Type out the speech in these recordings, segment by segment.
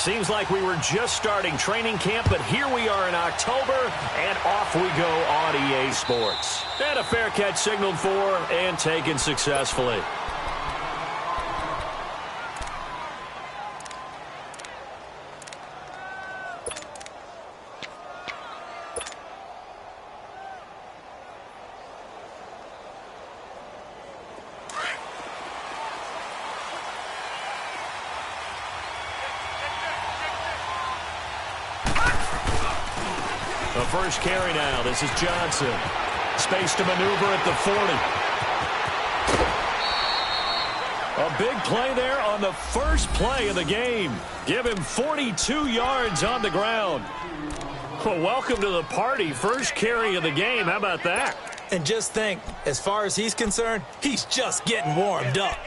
Seems like we were just starting training camp, but here we are in October, and off we go on EA Sports. And a fair catch signaled for and taken successfully. The first carry now. This is Johnson. Space to maneuver at the 40. A big play there on the first play of the game. Give him 42 yards on the ground. Well, welcome to the party. First carry of the game. How about that? And just think, as far as he's concerned, he's just getting warmed up.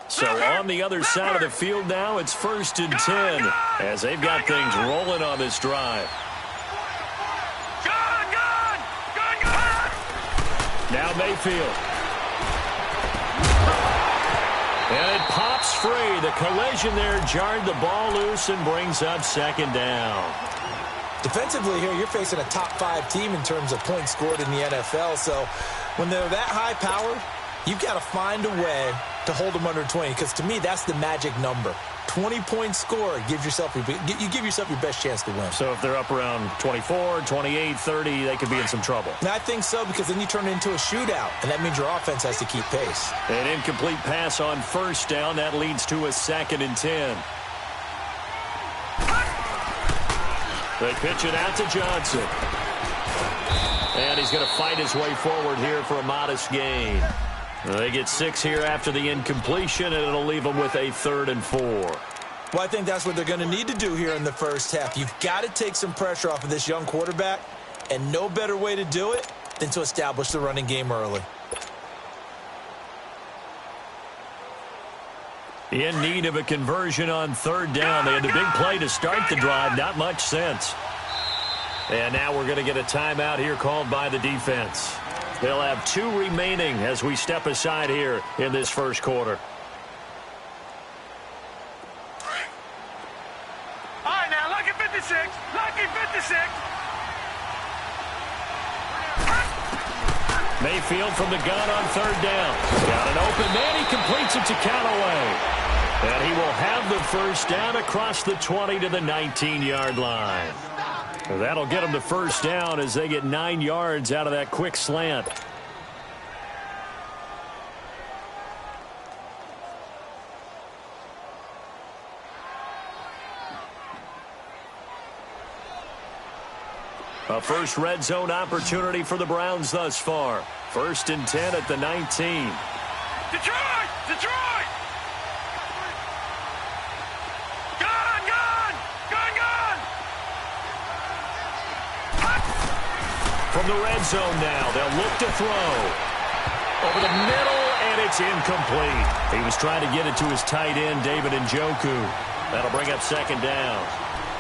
So on the other side of the field now, it's 1st and 10 as they've got things rolling on this drive. Now Mayfield. And it pops free. The collision there jarred the ball loose and brings up 2nd down. Defensively here, you're facing a top 5 team in terms of points scored in the NFL. So when they're that high powered, you've got to find a way to hold them under 20, because to me, that's the magic number. 20-point score gives yourself you give yourself your best chance to win. So if they're up around 24, 28, 30, they could be in some trouble. And I think so, because then you turn it into a shootout, and that means your offense has to keep pace. An incomplete pass on 1st down. That leads to a 2nd and 10. They pitch it out to Johnson. And he's going to fight his way forward here for a modest gain. They get 6 here after the incompletion, and it'll leave them with a 3rd and 4. Well, I think that's what they're going to need to do here in the first half. You've got to take some pressure off of this young quarterback, and no better way to do it than to establish the running game early. In need of a conversion on 3rd down. They had the big play to start the drive. Not much sense. And now we're going to get a timeout here called by the defense. They'll have 2 remaining as we step aside here in this first quarter. All right, now, lucky 56. Lucky 56. Mayfield from the gun on 3rd down. Got an open man. He completes it to Callaway. And he will have the first down across the 20 to the 19-yard line. That'll get them to 1st down as they get 9 yards out of that quick slant. A first red zone opportunity for the Browns thus far. 1st and 10 at the 19. Detroit! Detroit! Gun! Gun! Gun! Gun! From the red zone now, they'll look to throw. Over the middle, and it's incomplete. He was trying to get it to his tight end, David Njoku. That'll bring up 2nd down.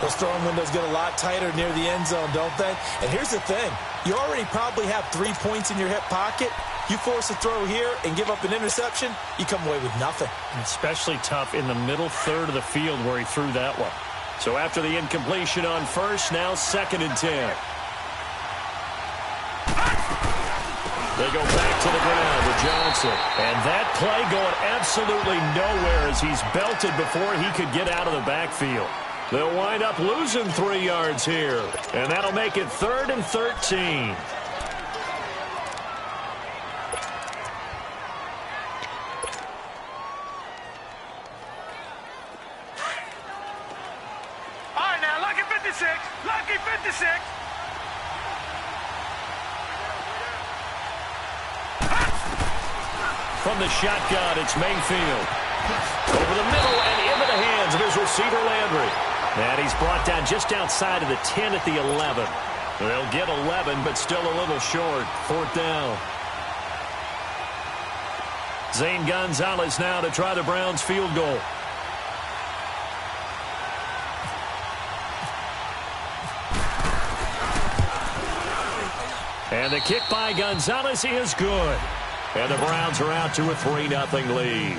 Those throwing windows get a lot tighter near the end zone, don't they? And here's the thing. You already probably have 3 points in your hip pocket. You force a throw here and give up an interception, you come away with nothing. Especially tough in the middle third of the field where he threw that one. So after the incompletion on 1st, now 2nd and 10. They go back to the ground with Johnson. And that play going absolutely nowhere as he's belted before he could get out of the backfield. They'll wind up losing 3 yards here. And that'll make it 3rd and 13. All right, now, lucky 56. Lucky 56. From the shotgun, it's Mayfield. Over the middle and into the hands of his receiver, Landry. And he's brought down just outside of the 10 at the 11. They'll get 11, but still a little short. 4th down. Zane Gonzalez now to try the Browns field goal. And the kick by Gonzalez is good. And the Browns are out to a 3-0 lead.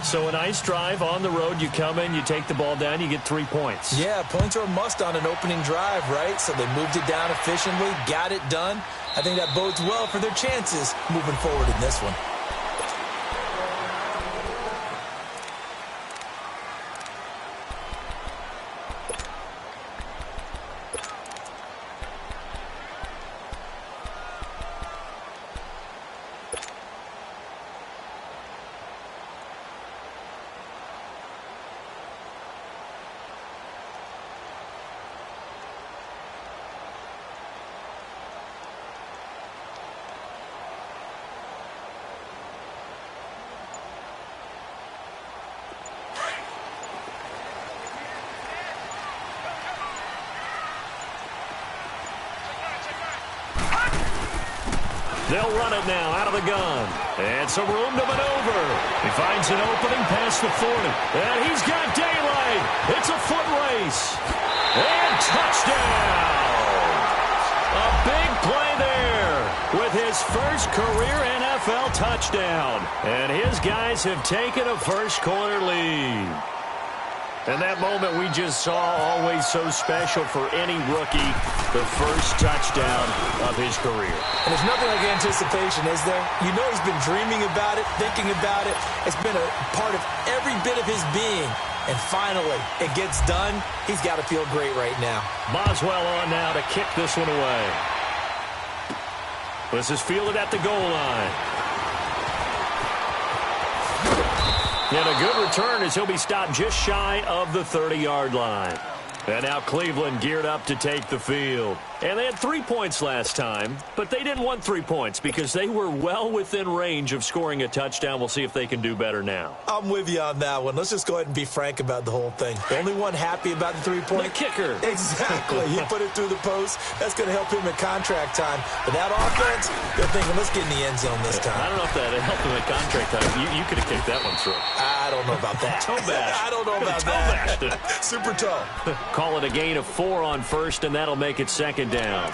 So a nice drive on the road. You come in, you take the ball down, you get 3 points. Yeah, points are a must on an opening drive, right? So they moved it down efficiently, got it done. I think that bodes well for their chances moving forward in this one. They'll run it now out of the gun. And some room to maneuver. He finds an opening past the 40. And he's got daylight. It's a foot race. And touchdown. A big play there with his first career NFL touchdown. And his guys have taken a first-quarter lead. And that moment we just saw, always so special for any rookie, the first touchdown of his career. And there's nothing like anticipation, is there? You know he's been dreaming about it, thinking about it. It's been a part of every bit of his being. And finally, it gets done. He's got to feel great right now. Boswell on now to kick this one away. This is fielded at the goal line. And a good return as he'll be stopped just shy of the 30-yard line. And now Cleveland geared up to take the field. And they had 3 points last time, but they didn't want 3 points because they were well within range of scoring a touchdown. We'll see if they can do better now. I'm with you on that one. Let's just go ahead and be frank about the whole thing. The only one happy about the 3-point? The kicker. Exactly. He put it through the post. That's going to help him in contract time. But that offense, they're thinking, let's get in the end zone this time. I don't know if that helped him in contract time. You could have kicked that one through. I don't know about that. Toe bash. I don't know about that. Super toe. Call it a gain of 4 on first, and that'll make it second down.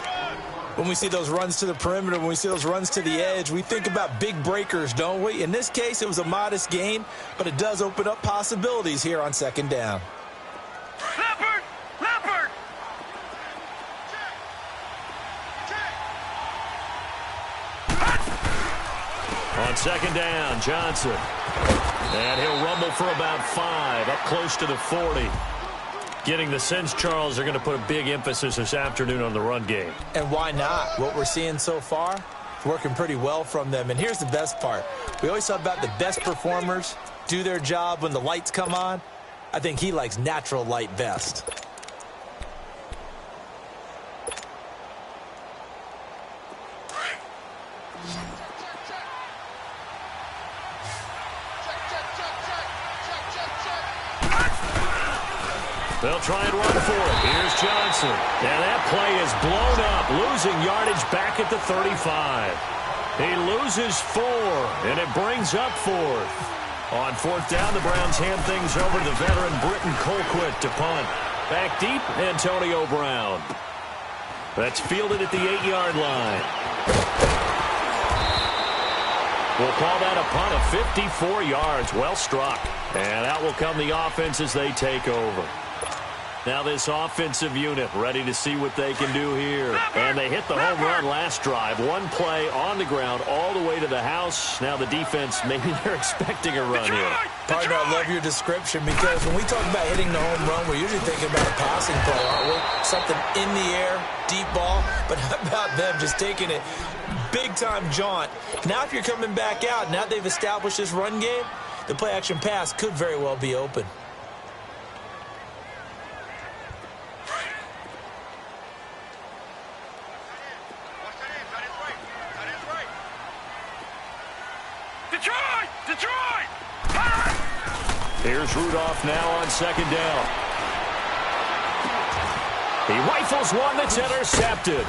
When we see those runs to the perimeter, when we see those runs to the edge, we think about big breakers, don't we? In this case, it was a modest gain, but it does open up possibilities here on second down. Leopard! Leopard! On second down, Johnson. And he'll rumble for about 5, up close to the 40. Getting the sense, Charles, they're going to put a big emphasis this afternoon on the run game. And why not? What we're seeing so far is working pretty well from them. And here's the best part. We always talk about the best performers do their job when the lights come on. I think he likes natural light best. They'll try and run for it. Here's Johnson. And that play is blown up, losing yardage back at the 35. He loses 4, and it brings up 4th. On 4th down, the Browns hand things over to veteran Britton Colquitt to punt. Back deep, Antonio Brown. That's fielded at the 8-yard line. We'll call that a punt of 54 yards. Well struck. And out will come the offense as they take over. Now this offensive unit ready to see what they can do here. And they hit the home run last drive. One play on the ground all the way to the house. Now the defense, maybe they're expecting a run here. Partner, I love your description because when we talk about hitting the home run, we're usually thinking about a passing play, aren't we? Something in the air, deep ball. But how about them just taking it big-time jaunt? Now if you're coming back out, now they've established this run game, the play-action pass could very well be open. Detroit! Here's Rudolph now on second down. He rifles one that's intercepted.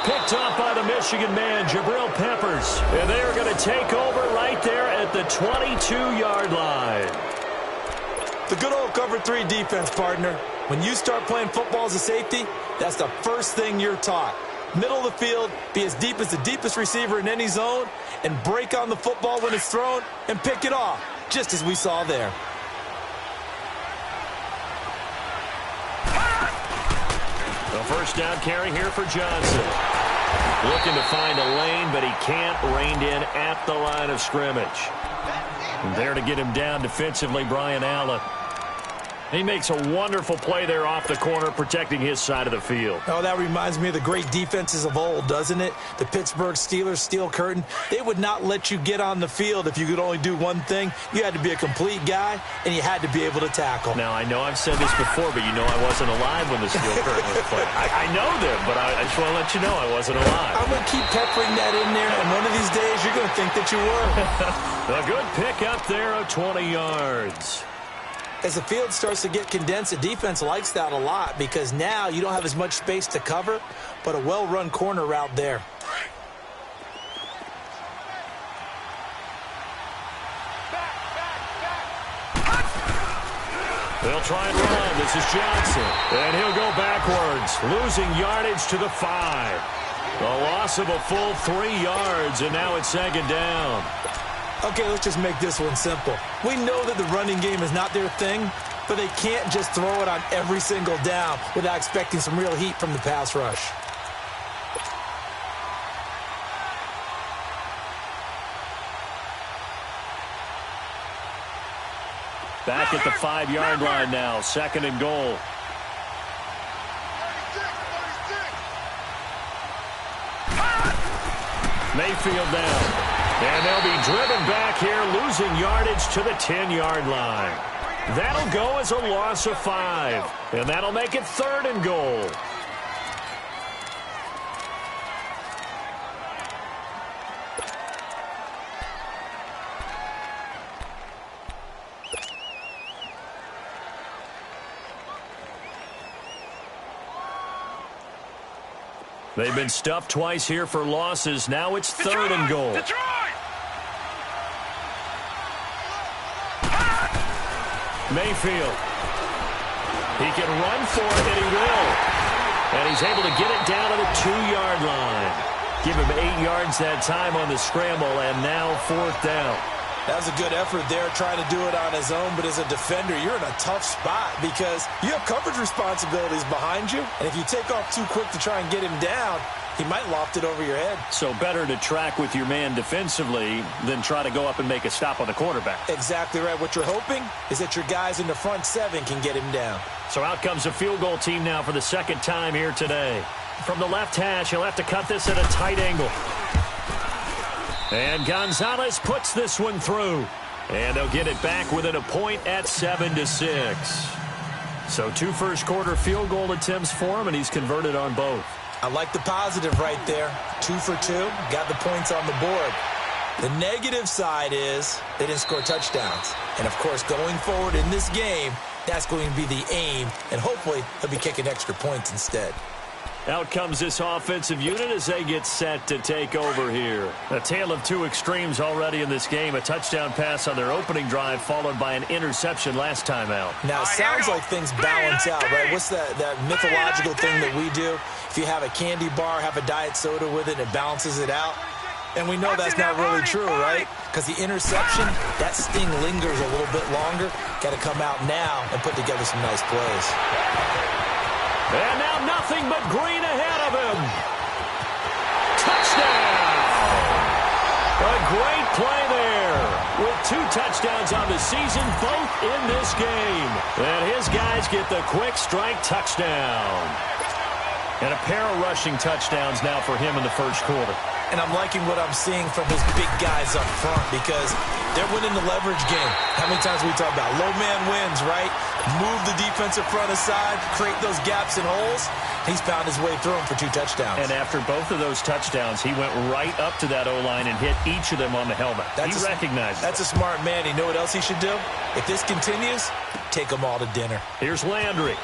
Picked off by the Michigan man, Jabril Peppers. And they are going to take over right there at the 22-yard line. The good old cover 3 defense, partner. When you start playing football as a safety, that's the first thing you're taught. Middle of the field, be as deep as the deepest receiver in any zone, and break on the football when it's thrown and pick it off, just as we saw there. The first down carry here for Johnson. Looking to find a lane, but he can't. Reined in at the line of scrimmage. And there to get him down defensively, Brian Allen. He makes a wonderful play there off the corner, protecting his side of the field. Oh, that reminds me of the great defenses of old, doesn't it? The Pittsburgh Steelers, Steel Curtain. They would not let you get on the field if you could only do one thing. You had to be a complete guy, and you had to be able to tackle. Now, I know I've said this before, but you know I wasn't alive when the Steel Curtain was played. I know them, but I just want to let you know I wasn't alive. I'm going to keep peppering that in there, and one of these days you're going to think that you were. A good pick up there of 20 yards. As the field starts to get condensed, the defense likes that a lot because now you don't have as much space to cover, but a well-run corner route there. They'll try and run. This is Johnson. And he'll go backwards, losing yardage to the 5. A loss of a full 3 yards, and now it's second down. Okay, let's just make this one simple. We know that the running game is not their thing, but they can't just throw it on every single down without expecting some real heat from the pass rush. Back at the 5-yard line now, second and goal. Mayfield down. And they'll be driven back here, losing yardage to the 10-yard line. That'll go as a loss of 5. And that'll make it third and goal. They've been stuffed twice here for losses. Now it's third and goal. Mayfield. He can run for it, and he will. And he's able to get it down to the 2-yard line. Give him 8 yards that time on the scramble, and now fourth down. That was a good effort there, trying to do it on his own, but as a defender, you're in a tough spot because you have coverage responsibilities behind you, and if you take off too quick to try and get him down, he might loft it over your head. So better to track with your man defensively than try to go up and make a stop on the quarterback. Exactly right. What you're hoping is that your guys in the front 7 can get him down. So out comes a field goal team now for the second time here today. From the left hash, he'll have to cut this at a tight angle. And Gonzalez puts this one through. And they'll get it back within a point at 7-6. So 2 first-quarter field goal attempts for him, and he's converted on both. I like the positive right there. 2 for 2. Got the points on the board. The negative side is they didn't score touchdowns. And, of course, going forward in this game, that's going to be the aim. And hopefully he'll be kicking extra points instead. Out comes this offensive unit as they get set to take over here. A tale of 2 extremes already in this game. A touchdown pass on their opening drive followed by an interception last time out. Now, it sounds like things balance out, right? What's that mythological thing that we do? If you have a candy bar, have a diet soda with it, it balances it out. And we know that's not really true, right? Because the interception, that sting lingers a little bit longer. Got to come out now and put together some nice plays. And now nothing but green ahead of him. Touchdown! A great play there. With 2 touchdowns on the season, both in this game. And his guys get the quick strike touchdown. And a pair of rushing touchdowns now for him in the first quarter. And I'm liking what I'm seeing from his big guys up front because they're winning the leverage game. How many times we talk about low man wins, right? Move the defensive front aside, create those gaps and holes. He's found his way through them for 2 touchdowns. And after both of those touchdowns, he went right up to that O-line and hit each of them on the helmet. He recognizes That's a smart man. You know what else he should do? If this continues, take them all to dinner. Here's Landry.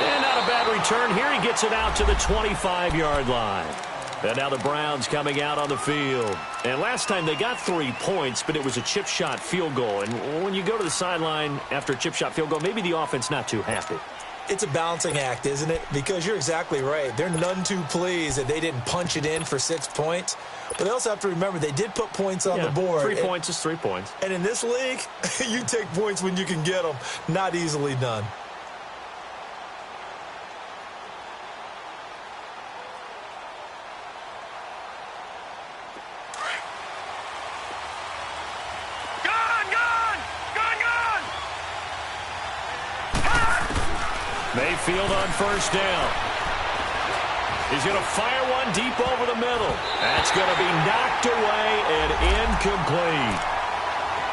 And not a bad return here. He gets it out to the 25-yard line. And now the Browns coming out on the field. And last time they got 3 points, but it was a chip shot field goal. And when you go to the sideline after a chip shot field goal, maybe the offense not too happy. It's a balancing act, isn't it? Because you're exactly right. They're none too pleased that they didn't punch it in for 6 points. But they also have to remember they did put points on the board. 3 points is 3 points. And in this league, you take points when you can get them. Not easily done. Mayfield on first down. He's going to fire one deep over the middle. That's going to be knocked away and incomplete.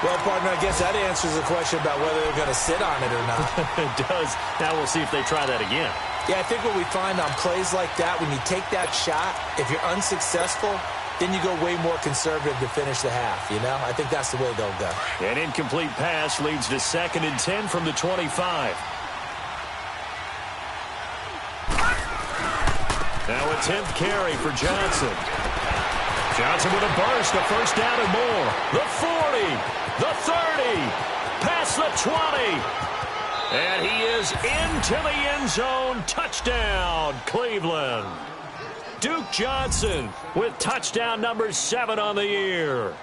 Well, partner, I guess that answers the question about whether they're going to sit on it or not. It does. Now we'll see if they try that again. Yeah, I think what we find on plays like that, when you take that shot, if you're unsuccessful, then you go way more conservative to finish the half, you know? I think that's the way they'll go. An incomplete pass leads to 2nd and 10 from the 25. Now a 10th carry for Johnson. Johnson with a burst, a first down and more. The 40, the 30, past the 20. And he is into the end zone. Touchdown, Cleveland. Duke Johnson with touchdown number 7 on the year.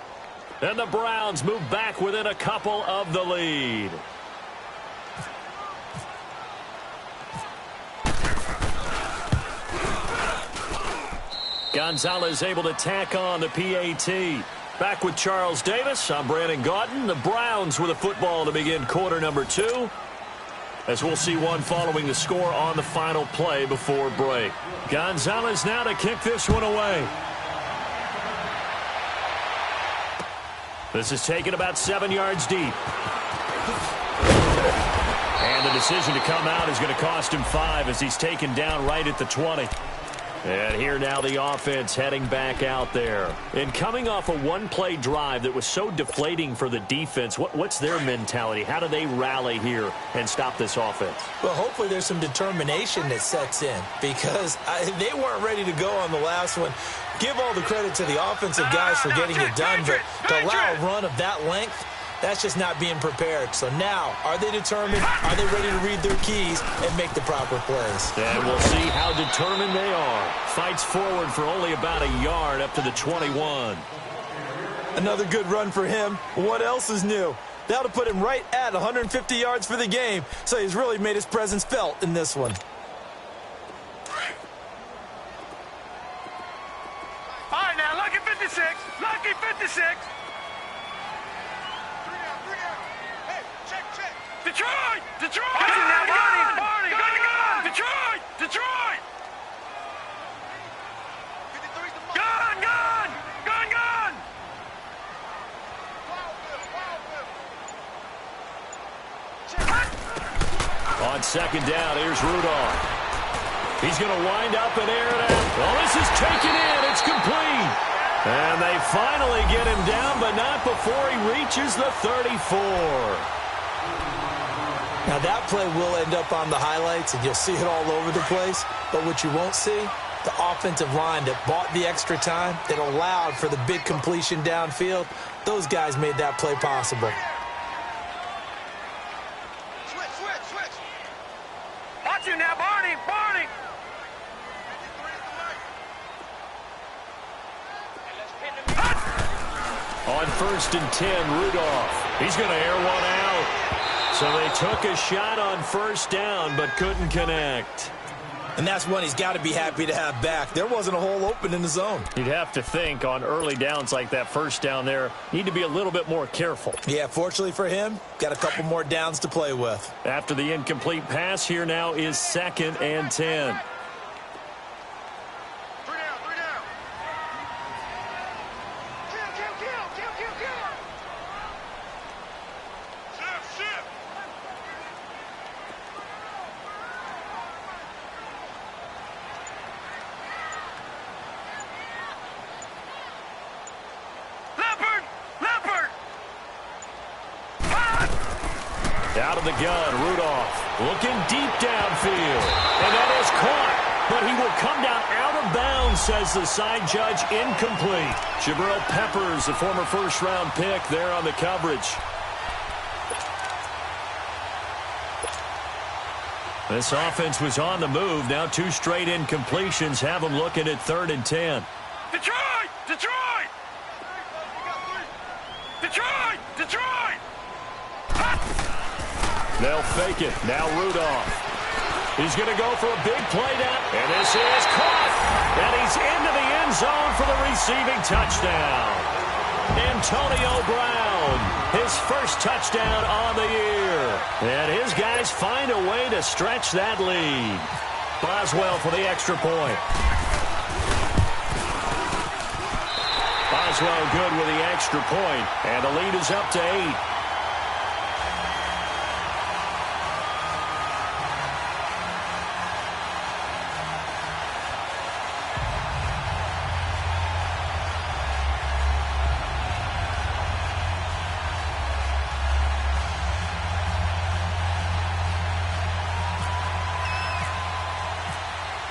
And the Browns move back within a couple of the lead. Gonzalez able to tack on the PAT. Back with Charles Davis, I'm Brandon Gaudin. The Browns with a football to begin quarter number 2. As we'll see one following the score on the final play before break. Gonzalez now to kick this one away. This is taken about 7 yards deep. And the decision to come out is going to cost him 5 as he's taken down right at the 20. And here now the offense heading back out there. And coming off a one-play drive that was so deflating for the defense, what's their mentality? How do they rally here and stop this offense? Well, hopefully there's some determination that sets in because they weren't ready to go on the last one. Give all the credit to the offensive guys for getting it done, but to allow a run of that length, that's just not being prepared. So now, are they determined? Are they ready to read their keys and make the proper plays? And we'll see how determined they are. Fights forward for only about a yard up to the 21. Another good run for him. What else is new? That'll put him right at 150 yards for the game. So he's really made his presence felt in this one. All right, now, lucky 56. Lucky 56. Detroit! Detroit! Now, Barney! Gun! Detroit! Detroit! Gun! Gun! Gun! Gun! On second down, here's Rudolph. He's going to wind up and air it out. Well, this is taken in. It's complete. And they finally get him down, but not before he reaches the 34. Now, that play will end up on the highlights, and you'll see it all over the place. But what you won't see, the offensive line that bought the extra time, that allowed for the big completion downfield, those guys made that play possible. Switch! Watch you now, Barney! Barney! On 1st and 10, Rudolph. He's going to air one out. So they took a shot on first down, but couldn't connect. And that's one he's got to be happy to have back. There wasn't a hole open in the zone. You'd have to think on early downs like that first down there, need to be a little bit more careful. Yeah, fortunately for him, got a couple more downs to play with. After the incomplete pass, here now is 2nd and 10. Out of the gun, Rudolph looking deep downfield. And that is caught. But he will come down out of bounds, says the side judge. Incomplete. Jabril Peppers, the former first-round pick, there on the coverage. This offense was on the move. Now 2 straight incompletions have them looking at 3rd and 10. Detroit! Detroit! Detroit! Detroit! They'll fake it. Now Rudolph. He's going to go for a big play down. And this is caught. And he's into the end zone for the receiving touchdown. Antonio Brown, his first touchdown on the year. And his guys find a way to stretch that lead. Boswell for the extra point. Boswell good with the extra point. And the lead is up to 8.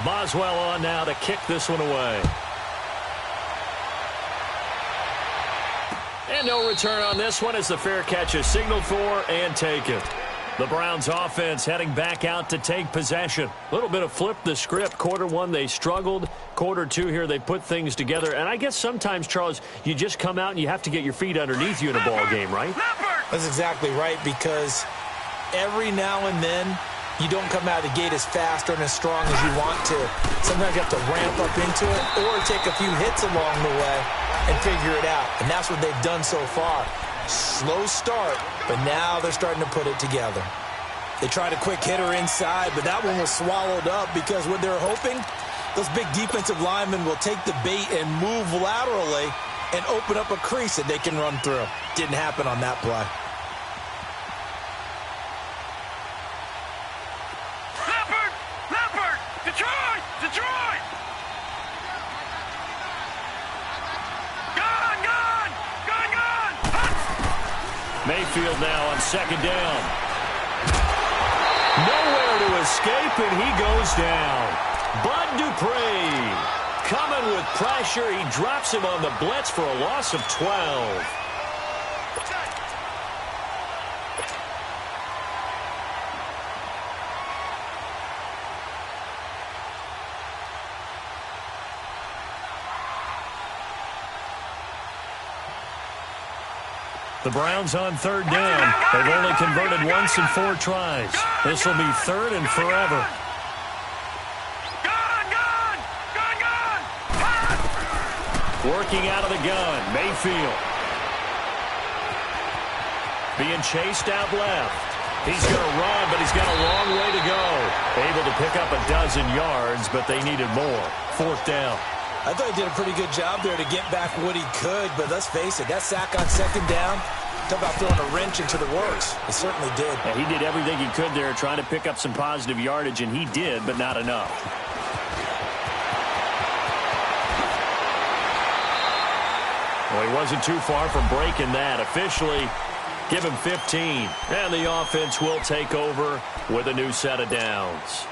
Boswell on now to kick this one away. And no return on this one as the fair catch is signaled for and taken. The Browns offense heading back out to take possession. A little bit of flip the script. Quarter 1 they struggled. Quarter 2 here they put things together. And I guess sometimes, Charles, you just come out and you have to get your feet underneath you in a ball game, right? That's exactly right, because every now and then you don't come out of the gate as fast or as strong as you want to. Sometimes you have to ramp up into it or take a few hits along the way and figure it out. And that's what they've done so far. Slow start, but now they're starting to put it together. They tried a quick hitter inside, but that one was swallowed up because what they're hoping, those big defensive linemen will take the bait and move laterally and open up a crease that they can run through. Didn't happen on that play. Mayfield now on 2nd down. Nowhere to escape, and he goes down. Bud Dupree coming with pressure. He drops him on the blitz for a loss of 12. The Browns on 3rd down. They've only converted once in 4 tries. This will be 3rd and forever. Working out of the gun, Mayfield. Being chased out left. He's going to run, but he's got a long way to go. Able to pick up a dozen yards, but they needed more. 4th down. I thought he did a pretty good job there to get back what he could, but let's face it, that sack on 2nd down, talk about throwing a wrench into the works. It certainly did. Yeah, he did everything he could there trying to pick up some positive yardage, and he did, but not enough. Well, he wasn't too far from breaking that. Officially, give him 15, and the offense will take over with a new set of downs.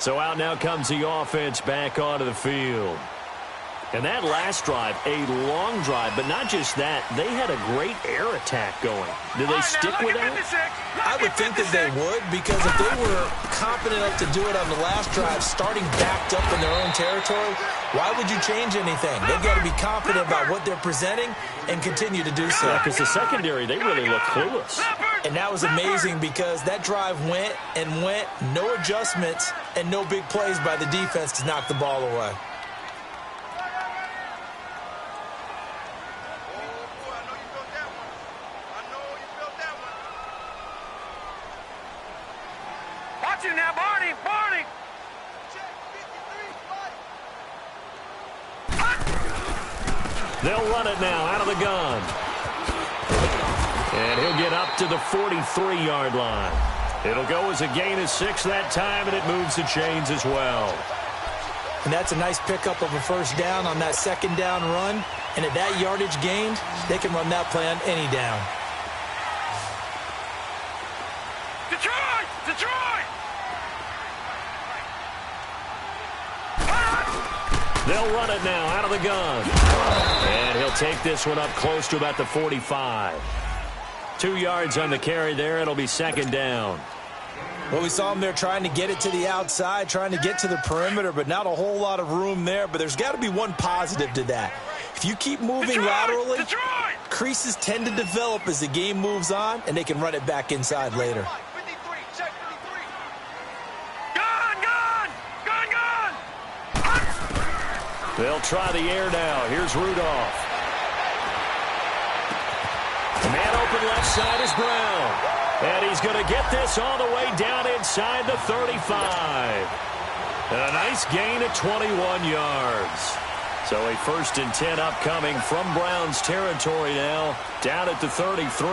So out now comes the offense back onto the field. And that last drive, a long drive, but not just that. They had a great air attack going. Did they stick with that? I would think that they would, because if they were confident enough to do it on the last drive, starting backed up in their own territory, why would you change anything? They've got to be confident about what they're presenting and continue to do so. Yeah, because the secondary, they really look clueless. And that was amazing because that drive went and went, no adjustments, and no big plays by the defense to knock the ball away. Now, Barney, Barney. They'll run it now out of the gun. And he'll get up to the 43-yard line. It'll go as a gain of 6 that time, and it moves the chains as well. And that's a nice pickup of a 1st down on that 2nd down run. And at that yardage gained, they can run that play on any down. Detroit! They'll run it now out of the gun. And he'll take this one up close to about the 45. 2 yards on the carry there. It'll be second down. Well, we saw him there trying to get it to the outside, trying to get to the perimeter, but not a whole lot of room there. But there's got to be one positive to that. If you keep moving laterally, creases tend to develop as the game moves on, and they can run it back inside later. They'll try the air now. Here's Rudolph. The man open left side is Brown. And he's going to get this all the way down inside the 35. And a nice gain of 21 yards. So a 1st and 10 upcoming from Brown's territory now, down at the 33.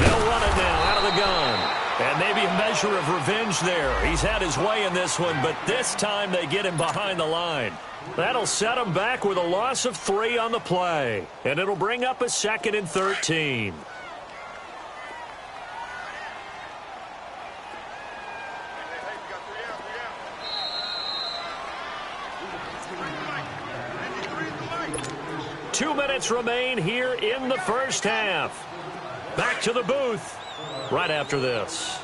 They'll run it now out of the gun. And maybe a measure of revenge there. He's had his way in this one, but this time they get him behind the line. That'll set him back with a loss of 3 on the play. And it'll bring up a 2nd and 13. Two minutes remain here in the first half. Back to the booth right after this.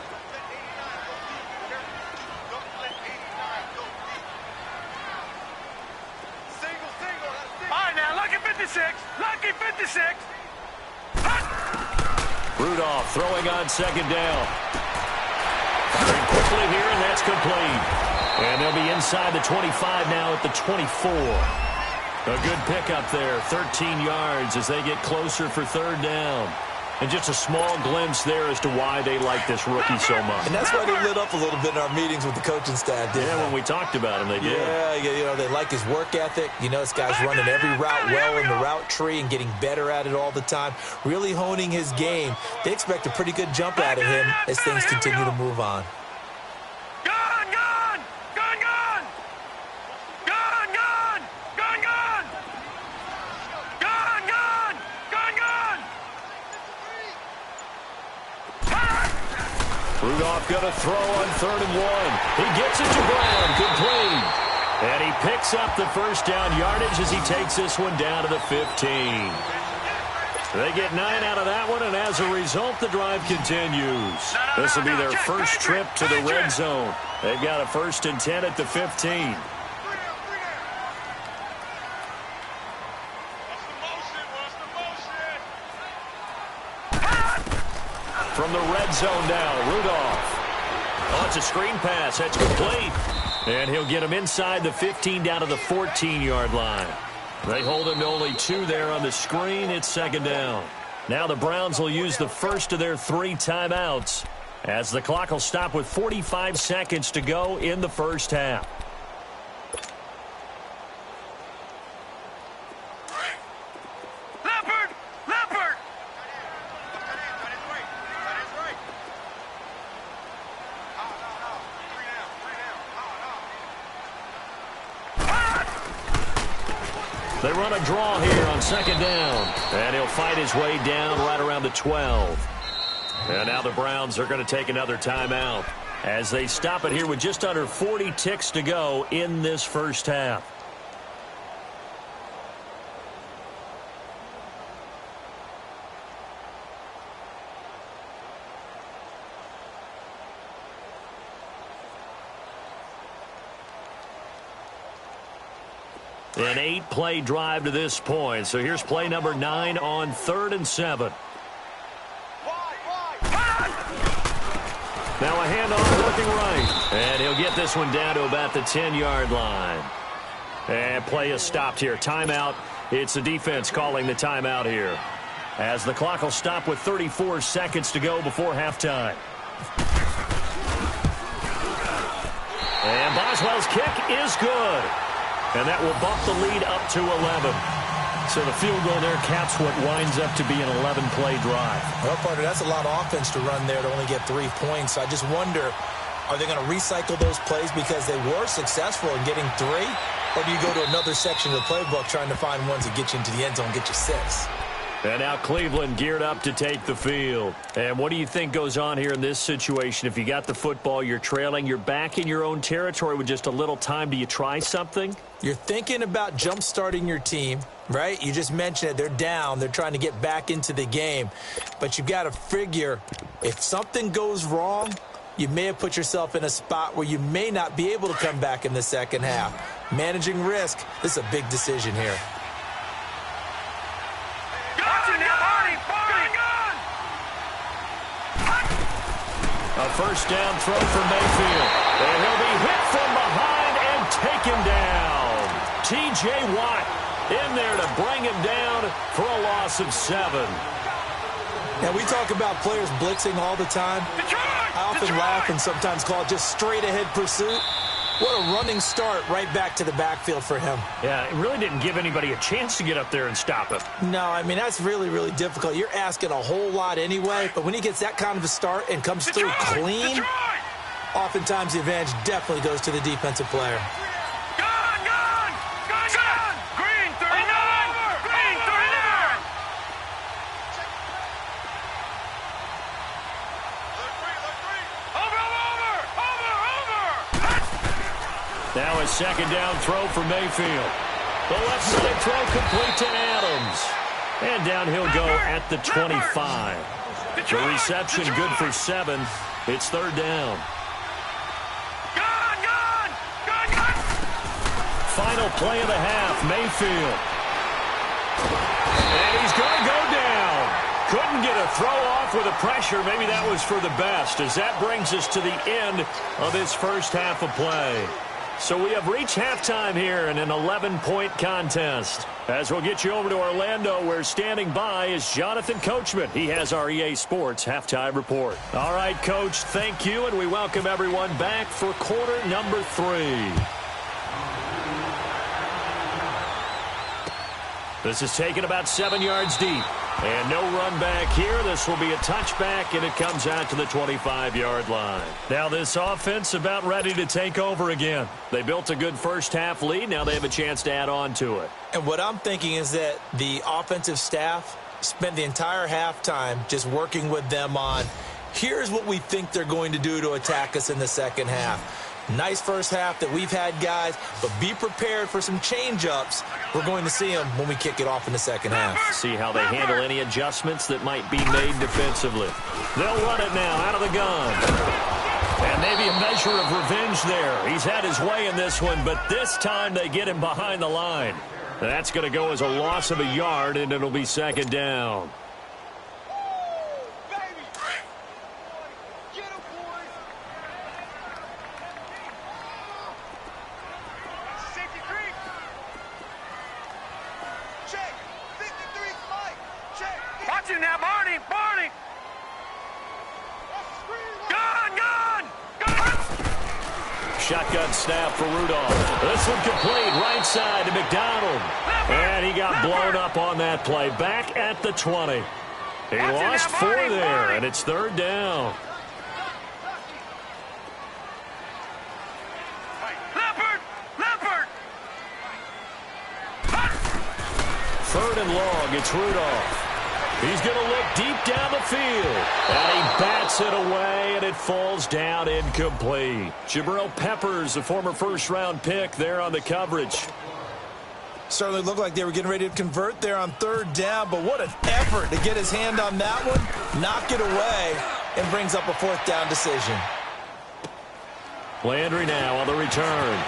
All right, now, lucky 56. Lucky 56. Rudolph throwing on second down. Firing quickly here, and that's complete. And they'll be inside the 25 now at the 24. A good pickup there, 13 yards as they get closer for third down. And just a small glimpse there as to why they like this rookie so much. And that's why they lit up a little bit in our meetings with the coaching staff, didn't they? When we talked about him, they did. Yeah, you know, they like his work ethic. You know, this guy's running every route well in the route tree and getting better at it all the time, really honing his game. They expect a pretty good jump out of him as things continue to move on. Rudolph going to throw on 3rd and 1. He gets it to Brown, complete. And he picks up the first down yardage as he takes this one down to the 15. They get 9 out of that one, and as a result, the drive continues. This will be their first trip to the red zone. They've got a 1st and 10 at the 15. From the red zone now, Rudolph. Oh, it's a screen pass. That's complete. And he'll get him inside the 15 down to the 14-yard line. They hold him to only 2 there on the screen. It's second down. Now the Browns will use the first of their 3 timeouts as the clock will stop with 45 seconds to go in the first half. They run a draw here on second down. And he'll fight his way down right around the 12. And now the Browns are going to take another timeout as they stop it here with just under 40 ticks to go in this first half. An 8-play drive to this point. So here's play number 9 on 3rd and 7. Now a handoff working right. And he'll get this one down to about the 10-yard line. And play is stopped here. Timeout. It's the defense calling the timeout here, as the clock will stop with 34 seconds to go before halftime. And Boswell's kick is good. And that will bump the lead up to 11. So the field goal there caps what winds up to be an 11-play drive. Well, partner, that's a lot of offense to run there to only get 3 points. I just wonder, are they going to recycle those plays because they were successful in getting 3? Or do you go to another section of the playbook trying to find ones that get you into the end zone, get you 6? And now Cleveland geared up to take the field. And what do you think goes on here in this situation? If you got the football, you're trailing, you're back in your own territory with just a little time. Do you try something? You're thinking about jump-starting your team, right? You just mentioned it. They're down. They're trying to get back into the game. But you've got to figure if something goes wrong, you may have put yourself in a spot where you may not be able to come back in the second half. Managing risk, this is a big decision here. A first down throw for Mayfield. And he'll be hit from behind and taken down. T.J. Watt in there to bring him down for a loss of 7. Now, we talk about players blitzing all the time. I often laugh and sometimes call it just straight-ahead pursuit. What a running start right back to the backfield for him. Yeah, it really didn't give anybody a chance to get up there and stop him. No, I mean, that's really, really difficult. You're asking a whole lot anyway, but when he gets that kind of a start and comes through clean, oftentimes the advantage definitely goes to the defensive player. Green 39! Green 39! Now a second down throw for Mayfield. The left side throw complete to Adams. And down he'll go at the 25. The reception good for 7. It's third down. Final play of the half, Mayfield. And he's going to go down. Couldn't get a throw off with the pressure. Maybe that was for the best, as that brings us to the end of this first half of play. So we have reached halftime here in an 11-point contest. As we'll get you over to Orlando, where standing by is Jonathan Coachman. He has our EA Sports halftime report. All right, Coach, thank you, and we welcome everyone back for quarter number 3. This is taken about 7 yards deep. And no run back here. This will be a touchback, and it comes out to the 25-yard line. Now this offense about ready to take over again. They built a good first-half lead. Now they have a chance to add on to it. And what I'm thinking is that the offensive staff spent the entire halftime just working with them on, here's what we think they're going to do to attack us in the second half. Nice first half that we've had, guys, but be prepared for some change-ups. We're going to see them when we kick it off in the second half. See how they handle any adjustments that might be made defensively. They'll run it now out of the gun. And maybe a measure of revenge there. He's had his way in this one, but this time they get him behind the line. That's going to go as a loss of a yard, and it'll be second down. Shotgun snap for Rudolph. This one complete right side to McDonald. And he got blown up on that play. Back at the 20. He lost 4 there, and it's third down. Third and long, it's Rudolph. He's going to look deep down the field. And he bats it away, and it falls down incomplete. Jabril Peppers, a former first-round pick, there on the coverage. Certainly looked like they were getting ready to convert there on third down, but what an effort to get his hand on that one, knock it away, and brings up a fourth down decision. Landry now on the return.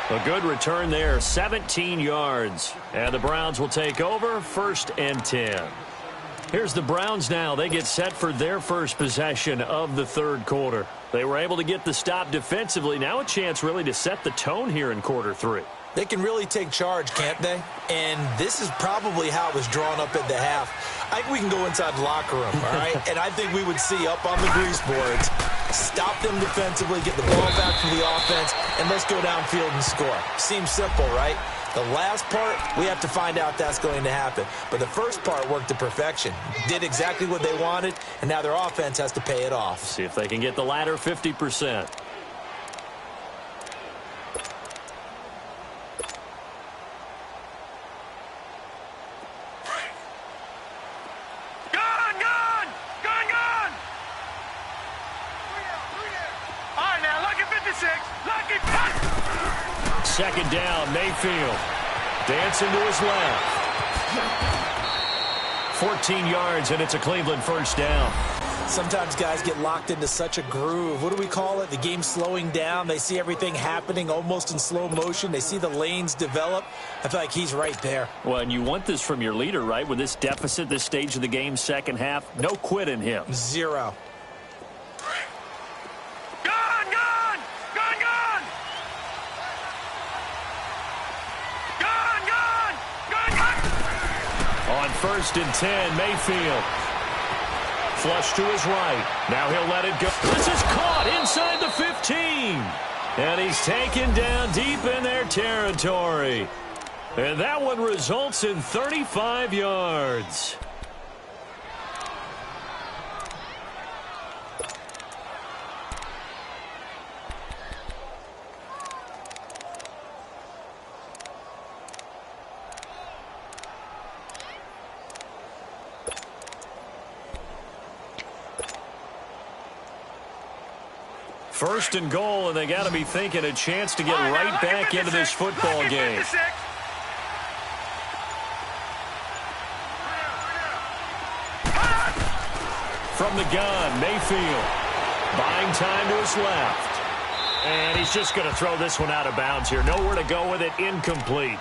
A good return there, 17 yards. And the Browns will take over, 1st and 10. Here's the Browns now. They get set for their first possession of the third quarter. They were able to get the stop defensively. Now a chance really to set the tone here in quarter 3. They can really take charge, can't they? And this is probably how it was drawn up at the half. I think we can go inside the locker room, all right? And I think we would see up on the grease boards, stop them defensively, get the ball back from the offense, and let's go downfield and score. Seems simple, right? The last part, we have to find out that's going to happen. But the first part worked to perfection. Did exactly what they wanted, and now their offense has to pay it off. See if they can get the latter 50%. second down. Mayfield dancing to his left. 14 yards, and it's a Cleveland first down. Sometimes guys get locked into such a groove. What do we call it? The game's slowing down. They see everything happening almost in slow motion. They see the lanes develop. I feel like he's right there. Well, and you want this from your leader, right? With this deficit, this stage of the game, second half, no quit in him. Zero. Gone, gone! Gone, gone! Gone, gone! Gone, gone! On 1st and 10, Mayfield. Flush to his right. Now he'll let it go. This is caught inside the 15. And he's taken down deep in their territory. And that one results in 35 yards. First and goal, and they got to be thinking a chance to get right back into this football game. From the gun, Mayfield buying time to his left. And he's just going to throw this one out of bounds here. Nowhere to go with it, incomplete.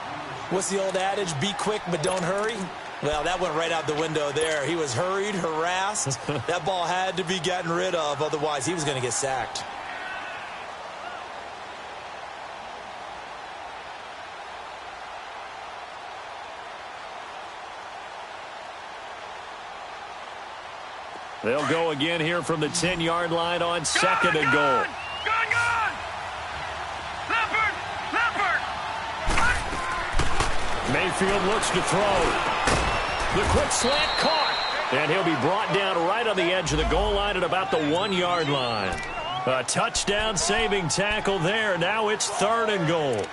What's the old adage? Be quick, but don't hurry. Well, that went right out the window there. He was hurried, harassed. That ball had to be gotten rid of, otherwise he was going to get sacked. They'll go again here from the 10-yard line on second and goal. Gone, gone! Leopard! Leopard! Mayfield looks to throw. The quick slant caught. And he'll be brought down right on the edge of the goal line at about the 1-yard line. A touchdown-saving tackle there. Now it's 3rd and goal.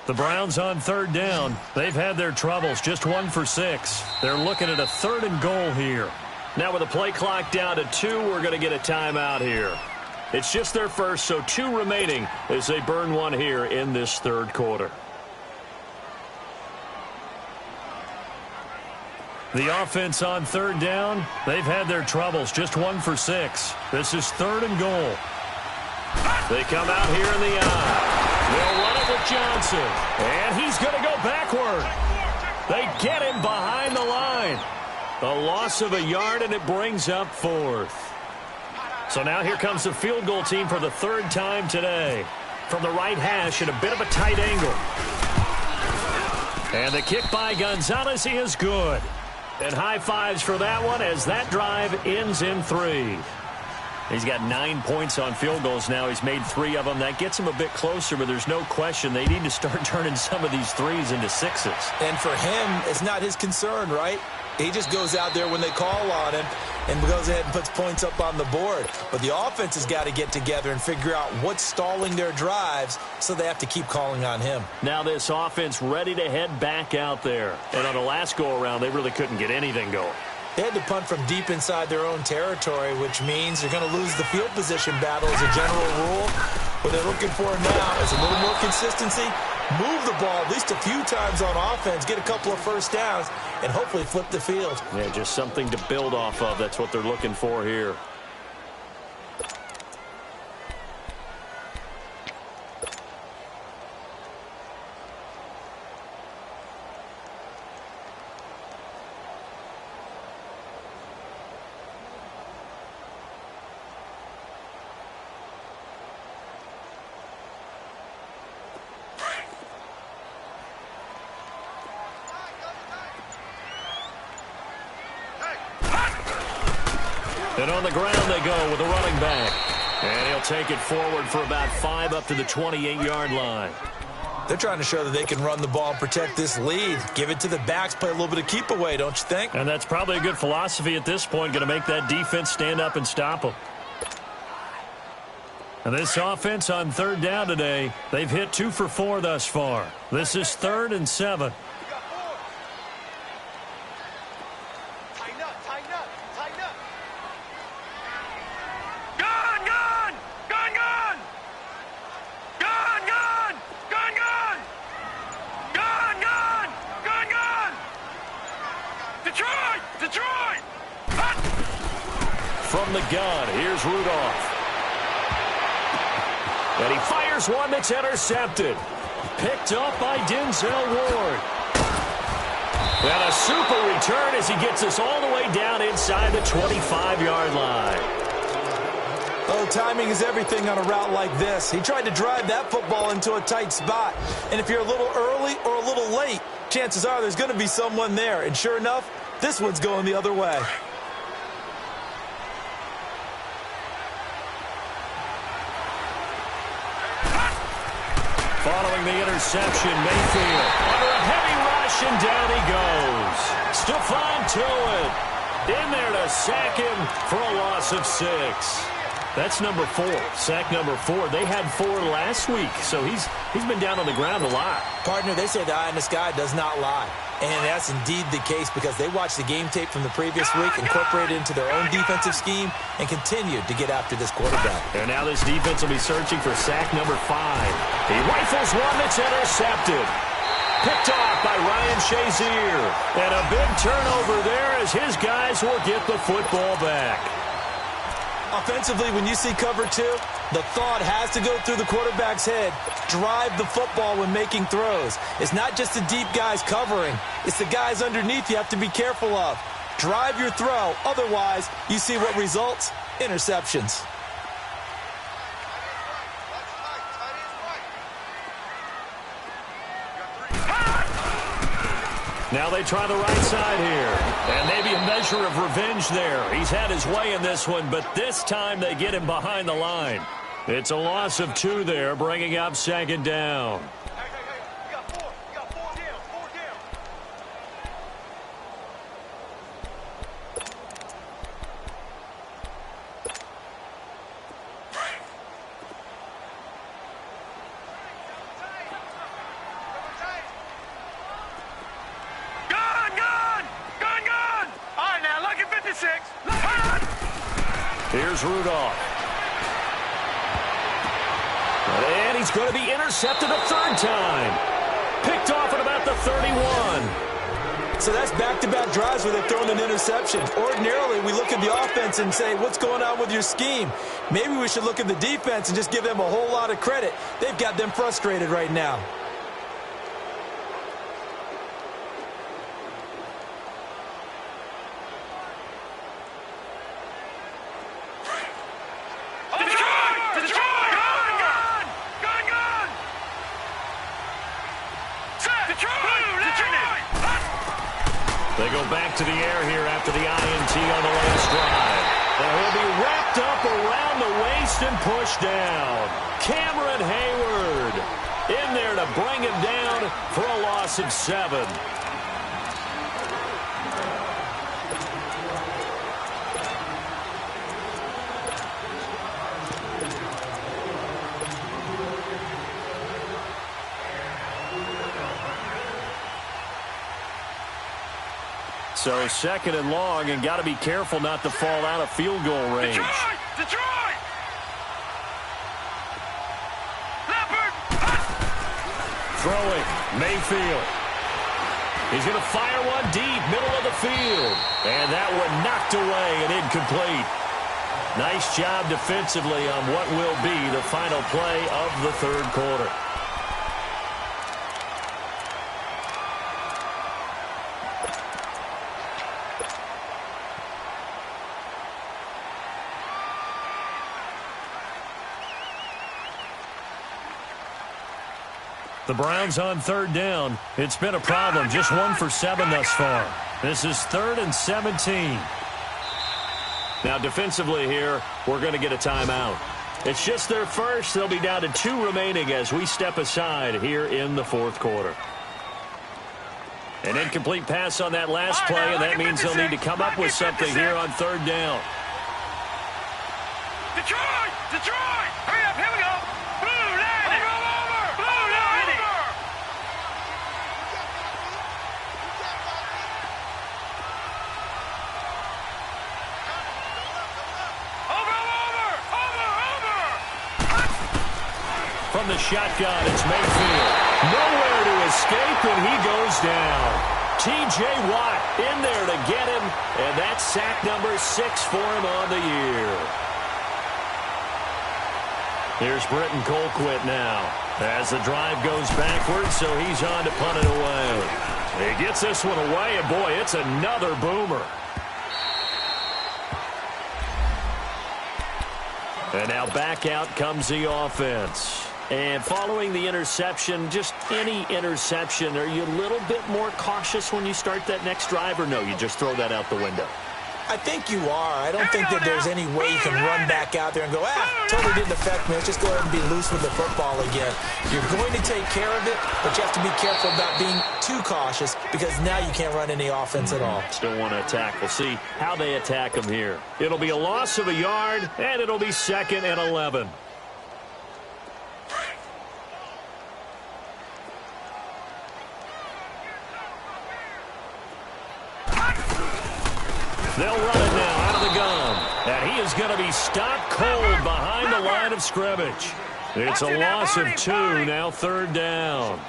The Browns on 3rd down. They've had their troubles, just 1 for 6. They're looking at a 3rd and goal here. Now with the play clock down to 2, we're going to get a timeout here. It's just their first, so 2 remaining as they burn one here in this 3rd quarter. The offense on 3rd down, they've had their troubles, just 1 for 6. This is 3rd and goal. They come out here in the eye. They'll run it with Johnson. And he's going to go backward. They get him behind the line. A loss of a yard, and it brings up 4th. So now here comes the field goal team for the 3rd time today. From the right hash at a bit of a tight angle. And the kick by Gonzalez is good. And high fives for that one as that drive ends in 3. He's got 9 points on field goals now. He's made 3 of them. That gets him a bit closer, but there's no question they need to start turning some of these 3s into 6s. And for him, it's not his concern, right? He just goes out there when they call on him and goes ahead and puts points up on the board. But the offense has got to get together and figure out what's stalling their drives, so they have to keep calling on him. Now this offense ready to head back out there. And on the last go-around, they really couldn't get anything going. They had to punt from deep inside their own territory, which means they're going to lose the field position battle as a general rule. What they're looking for now is a little more consistency, move the ball at least a few times on offense, get a couple of first downs, and hopefully flip the field. Yeah, just something to build off of. That's what they're looking for here. And on the ground they go with a running back. And he'll take it forward for about 5 up to the 28-yard line. They're trying to show that they can run the ball and protect this lead. Give it to the backs, play a little bit of keep away, don't you think? And that's probably a good philosophy at this point, going to make that defense stand up and stop them. And this offense on third down today, they've hit 2 for 4 thus far. This is 3rd and 7. Tighten up, tighten up, tighten up. Gun, gun! Gun, gun! Gun, gun! Gun, gun! Gun, gun! Gun, gun! Detroit! Detroit! Hut! From the gun, here's Rudolph. And he fires one that's intercepted. Picked up by Denzel Ward. And a super return as he gets us all the way down inside the 25-yard line. Oh, timing is everything on a route like this. He tried to drive that football into a tight spot. And if you're a little early or a little late, chances are there's going to be someone there. And sure enough, this one's going the other way. Following the interception, Mayfield under a heavy rush, and down he goes. Stephon Tuitt in there to sack him for a loss of 6. That's number 4, sack number 4. They had 4 last week, so he's been down on the ground a lot. Partner, they say the eye in the sky does not lie. And that's indeed the case because they watched the game tape from the previous week, incorporated it into their own defensive scheme, and continued to get after this quarterback. And now this defense will be searching for sack number 5. He rifles one that's intercepted. Picked off by Ryan Shazier. And a big turnover there as his guys will get the football back. Offensively, when you see cover 2, the thought has to go through the quarterback's head. Drive the football when making throws. It's not just the deep guys covering. It's the guys underneath you have to be careful of. Drive your throw. Otherwise, you see what results? Interceptions. Now they try the right side here. And maybe a measure of revenge there. He's had his way in this one, but this time they get him behind the line. It's a loss of 2 there, bringing up 2nd down. Hey, you got 4. You got 4 down. 4 down. Gun, gun! Gun, gun! All right, now, lucky 56. Hut! Here's Rudolph. And he's going to be intercepted a 3rd time. Picked off at about the 31. So that's back-to-back drives where they're throwing an interception. Ordinarily, we look at the offense and say, what's going on with your scheme? Maybe we should look at the defense and just give them a whole lot of credit. They've got them frustrated right now. They go back to the air here after the INT on the last drive. And he'll be wrapped up around the waist and pushed down. Cameron Hayward in there to bring him down for a loss of 7. So 2nd and long, and got to be careful not to fall out of field goal range. Detroit! Leopard! Throwing, Mayfield. He's going to fire one deep, middle of the field. And that one knocked away and incomplete. Nice job defensively on what will be the final play of the 3rd quarter. The Browns on 3rd down. It's been a problem. Just 1 for 7 thus far. This is 3rd and 17. Now, defensively here, we're going to get a timeout. It's just their first. They'll be down to 2 remaining as we step aside here in the fourth quarter. An incomplete pass on that last play, and that means they'll need to come up with something here on third down. Detroit! Detroit! Hurry up, here we go! Blue landing! Over! Blue landing! Over! From the shotgun, it's Mayfield. Nowhere to escape, and he goes down. T.J. Watt in there to get him, and that's sack number 6 for him on the year. Here's Britton Colquitt now as the drive goes backwards, so he's on to punt it away. He gets this one away, and boy, it's another boomer. And now back out comes the offense. And following the interception, just any interception, are you a little bit more cautious when you start that next drive, or no, you just throw that out the window? I think you are. I don't think that there's any way you can run back out there and go, totally didn't affect me. Let's just go ahead and be loose with the football again. You're going to take care of it, but you have to be careful about being too cautious because now you can't run any offense at all. Still want to attack. We'll see how they attack them here. It'll be a loss of a yard, and it'll be 2nd and 11. They'll run it now out of the gun. And he is going to be stopped cold behind the line of scrimmage. It's a loss of 2, now 3rd down.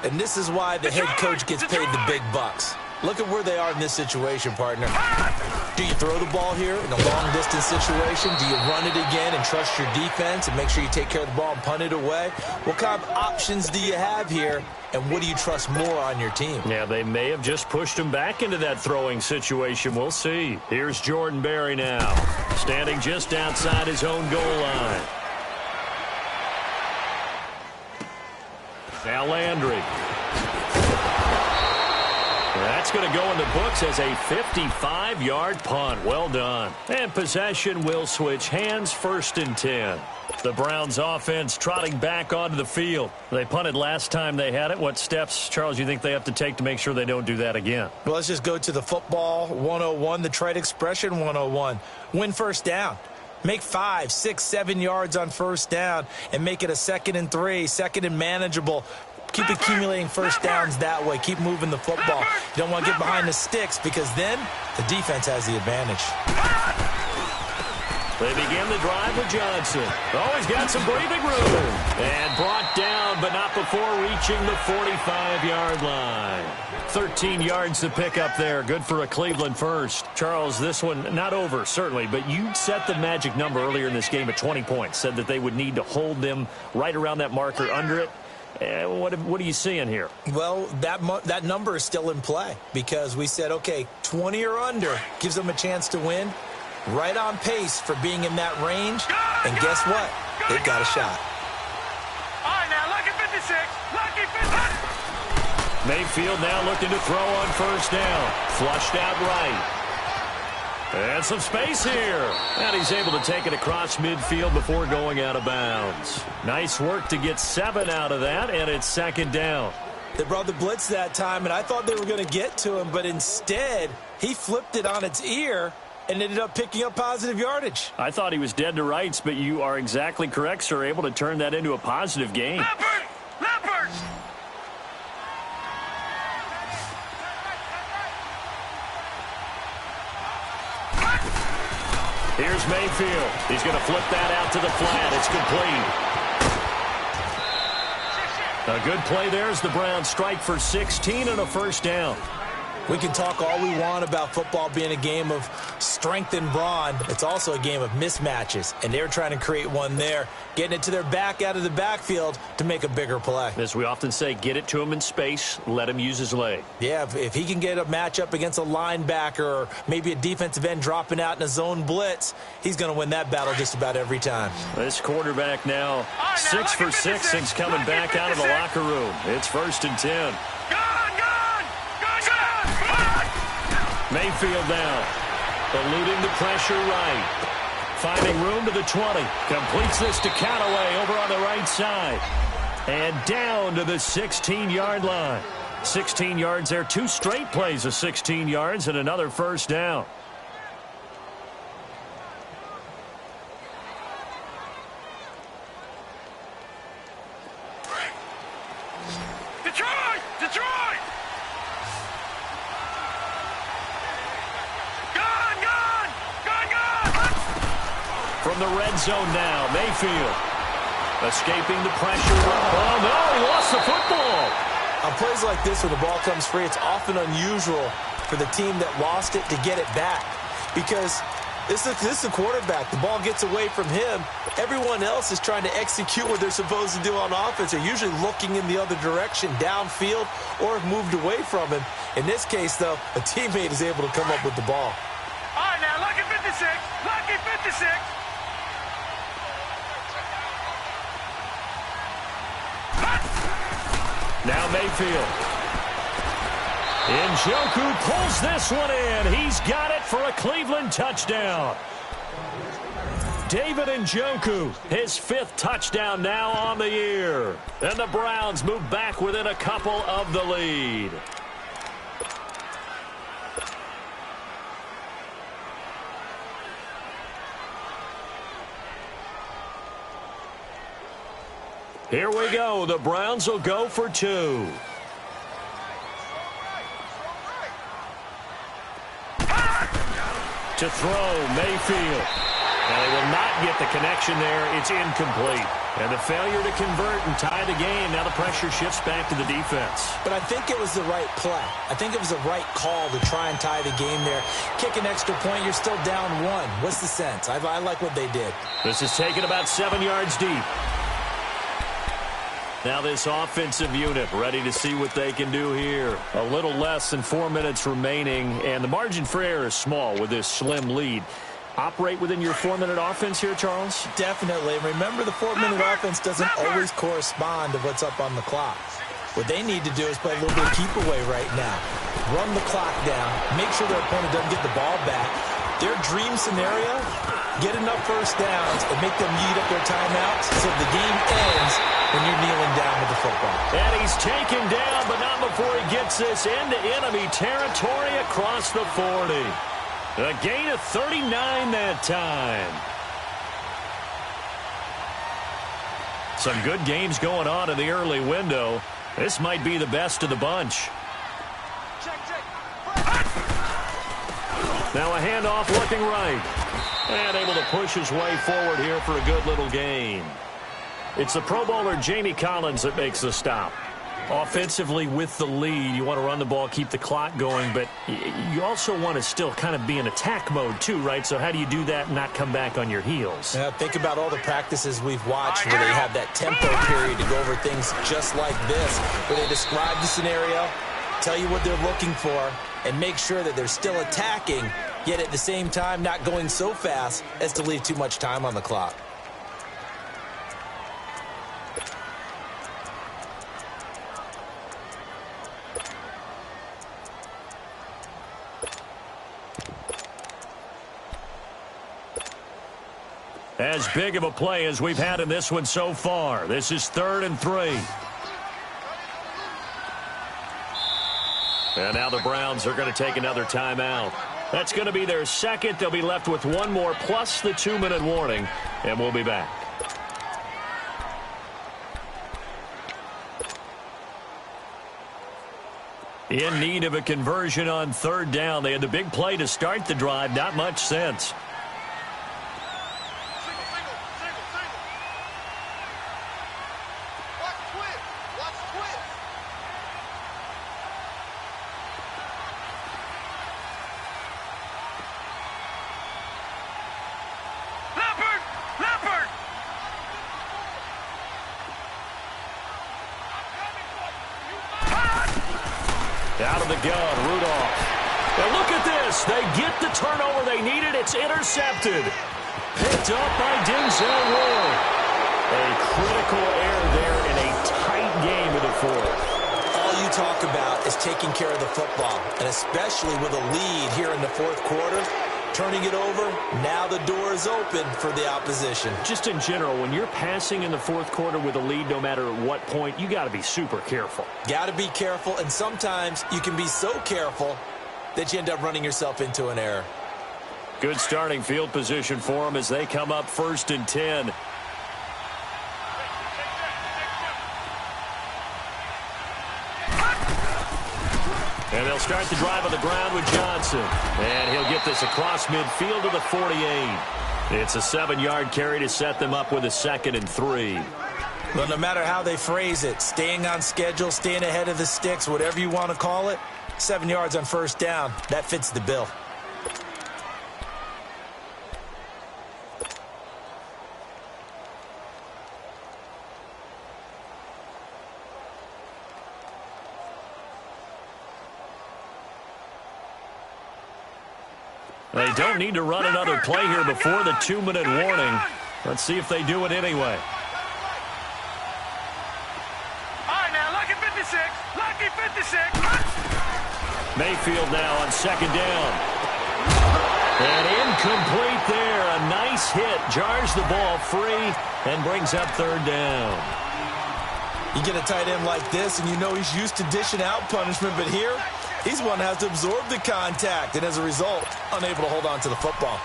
And this is why the head coach gets paid the big bucks. Look at where they are in this situation, partner. Do you throw the ball here in a long-distance situation? Do you run it again and trust your defense and make sure you take care of the ball and punt it away? What kind of options do you have here, and what do you trust more on your team? Yeah, they may have just pushed him back into that throwing situation. We'll see. Here's Jordan Berry now, standing just outside his own goal line. Now Landry. That's going to go in the books as a 55-yard punt. Well done. And possession will switch hands, 1st and 10. The Browns offense trotting back onto the field. They punted last time they had it. What steps, Charles, you think they have to take to make sure they don't do that again? Well, let's just go to the football 101, the trade expression 101. Win first down. Make 5, 6, 7 yards on first down and make it a 2nd and 3, 2nd and manageable. Keep accumulating first downs that way. Keep moving the football. You don't want to get behind the sticks because then the defense has the advantage. They begin the drive with Johnson. Oh, he's got some breathing room. And brought down, but not before reaching the 45-yard line. 13 yards to pick up there. Good for a Cleveland first. Charles, this one not over, certainly, but you set the magic number earlier in this game at 20 points. Said that they would need to hold them right around that marker under it. What are you seeing here? Well, that number is still in play because we said, okay, 20 or under gives them a chance to win. Right on pace for being in that range. And guess what? They've got a shot. All right, now, lucky 56. Lucky 50. Mayfield now looking to throw on first down. Flushed out right. And some space here. And he's able to take it across midfield before going out of bounds. Nice work to get 7 out of that, and it's 2nd down. They brought the blitz that time, and I thought they were going to get to him, but instead, he flipped it on its ear and ended up picking up positive yardage. I thought he was dead to rights, but you are exactly correct, sir. Able to turn that into a positive gain. Leopards! Here's Mayfield. He's going to flip that out to the flat. It's complete. A good play there as the Browns strike for 16 and a first down. We can talk all we want about football being a game of strength and brawn. It's also a game of mismatches, and they're trying to create one there, getting it to their back out of the backfield to make a bigger play. As we often say, get it to him in space, let him use his leg. Yeah, if he can get a matchup against a linebacker or maybe a defensive end dropping out in a zone blitz, he's going to win that battle just about every time. This quarterback now 6 for 6 since coming back out of the locker room. It's 1st and 10. Gone! Mayfield now. Eluding the pressure right. Finding room to the 20. Completes this to Callaway over on the right side. And down to the 16-yard line. 16 yards there. 2 straight plays of 16 yards and another first down. Detroit! Detroit! Gone! Gone! Gone! Gone! From the red zone now, Mayfield. Escaping the pressure. Oh, no, he lost the football. On plays like this, when the ball comes free, it's often unusual for the team that lost it to get it back. Because this is a quarterback. The ball gets away from him. Everyone else is trying to execute what they're supposed to do on offense. They're usually looking in the other direction, downfield, or have moved away from him. In this case, though, a teammate is able to come up with the ball. All right, now, lucky 56. Lucky 56. Now Mayfield. Njoku pulls this one in. He's got it for a Cleveland touchdown. David Njoku, his 5th touchdown now on the year. And the Browns move back within a couple of the lead. Here we go. The Browns will go for 2. To throw, Mayfield. And they will not get the connection there. It's incomplete. And the failure to convert and tie the game. Now the pressure shifts back to the defense. But I think it was the right play. I think it was the right call to try and tie the game there. Kick an extra point, you're still down 1. What's the sense? I like what they did. This is taken about 7 yards deep. Now this offensive unit ready to see what they can do here. A little less than 4 minutes remaining, and the margin for error is small with this slim lead. Operate within your 4-minute offense here, Charles? Definitely. And remember, the 4-minute offense doesn't always correspond to what's up on the clock. What they need to do is play a little bit of keep away right now. Run the clock down. Make sure their opponent doesn't get the ball back. Their dream scenario, get enough first downs and make them eat up their timeouts so the game ends when you're kneeling down with the football. And he's taken down, but not before he gets this into enemy territory across the 40. A gain of 39 that time. Some good games going on in the early window. This might be the best of the bunch. Now a handoff looking right. And able to push his way forward here for a good little gain. It's the Pro Bowler Jamie Collins that makes the stop. Offensively with the lead, you want to run the ball, keep the clock going, but you also want to still kind of be in attack mode too, right? So how do you do that and not come back on your heels? Yeah, think about all the practices we've watched where they have that tempo period to go over things just like this, where they describe the scenario, tell you what they're looking for, and make sure that they're still attacking, yet at the same time not going so fast as to leave too much time on the clock. As big of a play as we've had in this one so far. This is 3rd and 3. And now the Browns are going to take another timeout. That's going to be their second. They'll be left with one more plus the 2-minute warning, and we'll be back. In need of a conversion on 3rd down. They had the big play to start the drive. Not much sense. Out of the gun, Rudolph. Now look at this. They get the turnover they needed. It's intercepted. Picked up by Denzel Ward. A critical error there in a tight game in the 4th. All you talk about is taking care of the football, and especially with a lead here in the 4th quarter. turning it over. Now the door is open for the opposition. Just in general, when you're passing in the fourth quarter with a lead, no matter at what point, you got to be super careful. Got to be careful, and sometimes you can be so careful that you end up running yourself into an error. Good starting field position for them as they come up 1st and 10. And they'll start the drive on the ground with Johnson. And he'll get this across midfield to the 48. It's a 7-yard carry to set them up with a 2nd and 3. Well, no matter how they phrase it, staying on schedule, staying ahead of the sticks, whatever you want to call it, 7 yards on 1st down, that fits the bill. They don't need to run another play here before the 2-minute warning. Let's see if they do it anyway. All right, now, lucky 56. Lucky 56. Mayfield now on 2nd down. And incomplete there. A nice hit. Jars the ball free and brings up 3rd down. You get a tight end like this, and you know he's used to dishing out punishment, but here, he's one that has to absorb the contact, and as a result, unable to hold on to the football.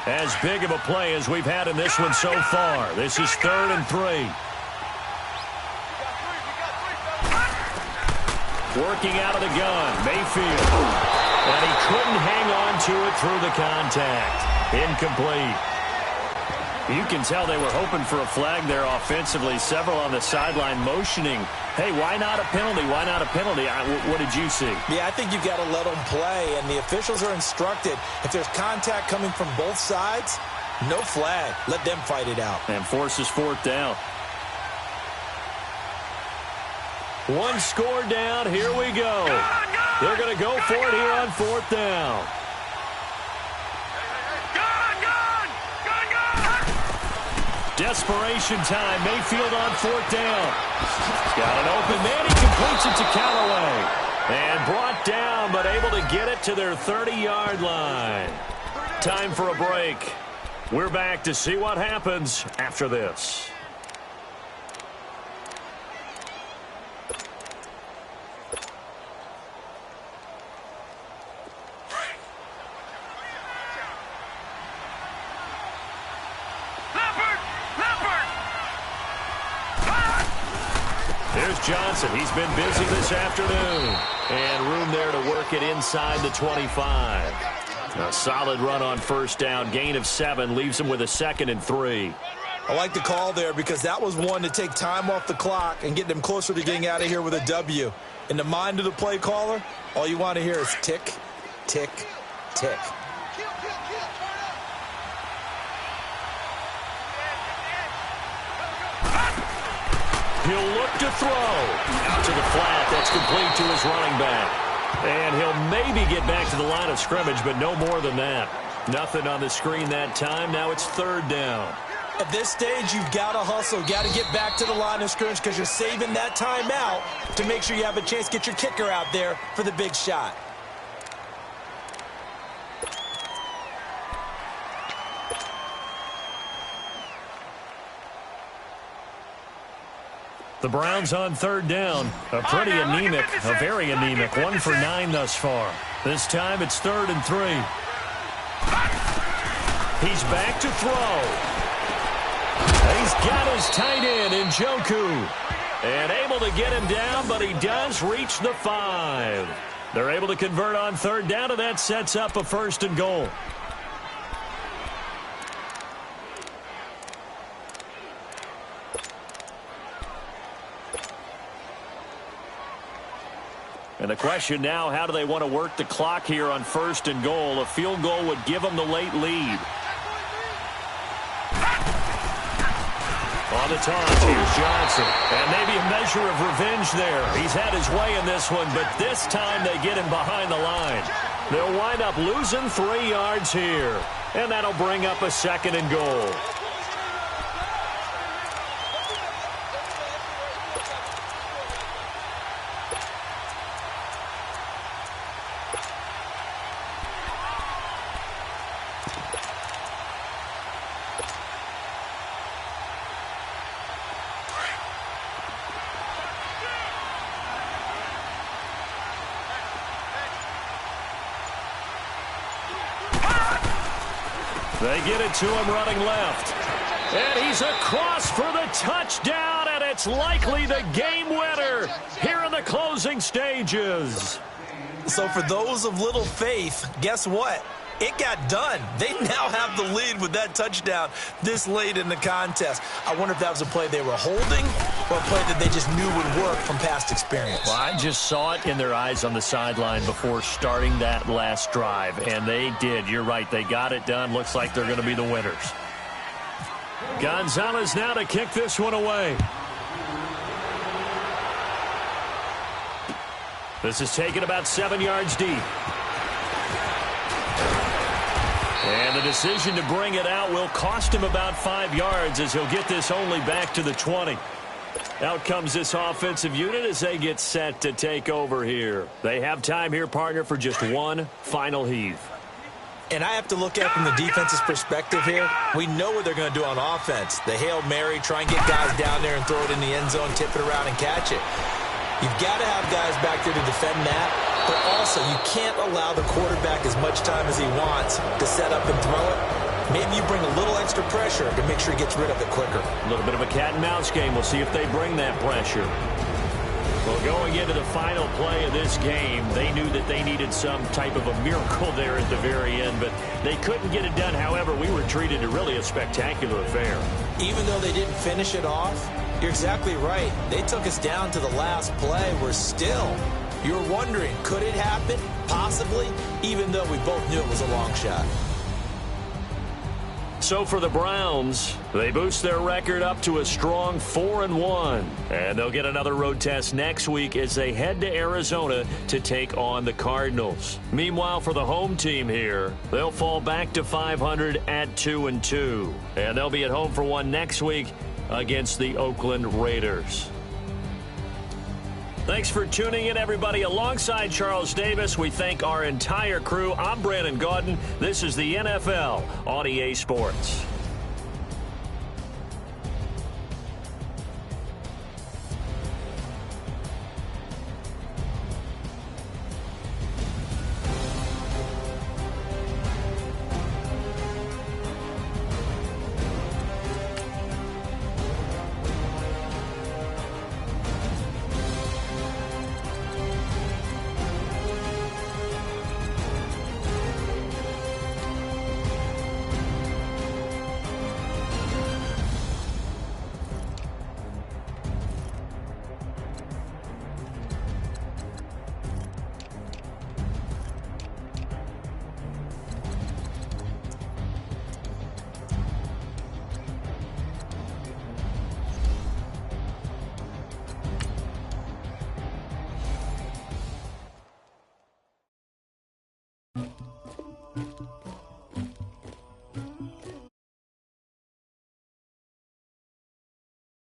As big of a play as we've had in this one so far. This is 3rd and 3. Working out of the gun, Mayfield. And he couldn't hang on to it through the contact. Incomplete. You can tell they were hoping for a flag there offensively. Several on the sideline motioning, hey, why not a penalty? Why not a penalty? What did you see? Yeah, I think you've got to let them play, and the officials are instructed. If there's contact coming from both sides, no flag. Let them fight it out. And forces 4th down. One score down. Here we go. They're going to go for it here on 4th down. Desperation time. Mayfield on 4th down. Got an open man. He completes it to Callaway. And brought down, but able to get it to their 30-yard line. Time for a break. We're back to see what happens after this. There's Johnson. He's been busy this afternoon. And room there to work it inside the 25. A solid run on 1st down. Gain of 7 leaves him with a 2nd and 3. I like the call there because that was one to take time off the clock and get them closer to getting out of here with a W. In the mind of the play caller, all you want to hear is tick, tick, tick. He'll look to throw. Out to the flat. That's complete to his running back. And he'll maybe get back to the line of scrimmage, but no more than that. Nothing on the screen that time. Now it's 3rd down. At this stage, you've got to hustle. Got to get back to the line of scrimmage because you're saving that timeout to make sure you have a chance to get your kicker out there for the big shot. The Browns on 3rd down. A pretty anemic, a very anemic. 1 for 9 thus far. This time it's 3rd and 3. He's back to throw. He's got his tight end in Njoku. And able to get him down, but he does reach the 5. They're able to convert on 3rd down, and that sets up a 1st and goal. And the question now, how do they want to work the clock here on 1st and goal? A field goal would give them the late lead. On the taunt, here's Johnson. And maybe a measure of revenge there. He's had his way in this one, but this time they get him behind the line. They'll wind up losing 3 yards here. And that'll bring up a 2nd and goal. They get it to him running left. And he's across for the touchdown, and it's likely the game winner here in the closing stages. So for those of little faith, guess what? It got done. They now have the lead with that touchdown this late in the contest. I wonder if that was a play they were holding or a play that they just knew would work from past experience. Well, I just saw it in their eyes on the sideline before starting that last drive, and they did. You're right. They got it done. Looks like they're going to be the winners. Gonzalez now to kick this one away. This is taken about 7 yards deep. And the decision to bring it out will cost him about 5 yards as he'll get this only back to the 20. Out comes this offensive unit as they get set to take over here. They have time here, partner, for just one final heave. And I have to look at it from the defense's perspective here. We know what they're going to do on offense. The Hail Mary, try and get guys down there and throw it in the end zone, tip it around and catch it. You've got to have guys back there to defend that, but also you can't allow the quarterback as much time as he wants to set up and throw it. Maybe you bring a little extra pressure to make sure he gets rid of it quicker. A little bit of a cat and mouse game. We'll see if they bring that pressure. Well, going into the final play of this game, they knew that they needed some type of a miracle there at the very end, but they couldn't get it done. However, we were treated to really a spectacular affair. Even though they didn't finish it off, you're exactly right. They took us down to the last play. We're still, you're wondering, could it happen? Possibly, even though we both knew it was a long shot. So for the Browns, they boost their record up to a strong 4-1. And they'll get another road test next week as they head to Arizona to take on the Cardinals. Meanwhile, for the home team here, they'll fall back to 500 at 2-2. And they'll be at home for one next week against the Oakland Raiders. Thanks for tuning in, everybody. Alongside Charles Davis, we thank our entire crew. I'm Brandon Gaudin. This is the NFL on EA Sports.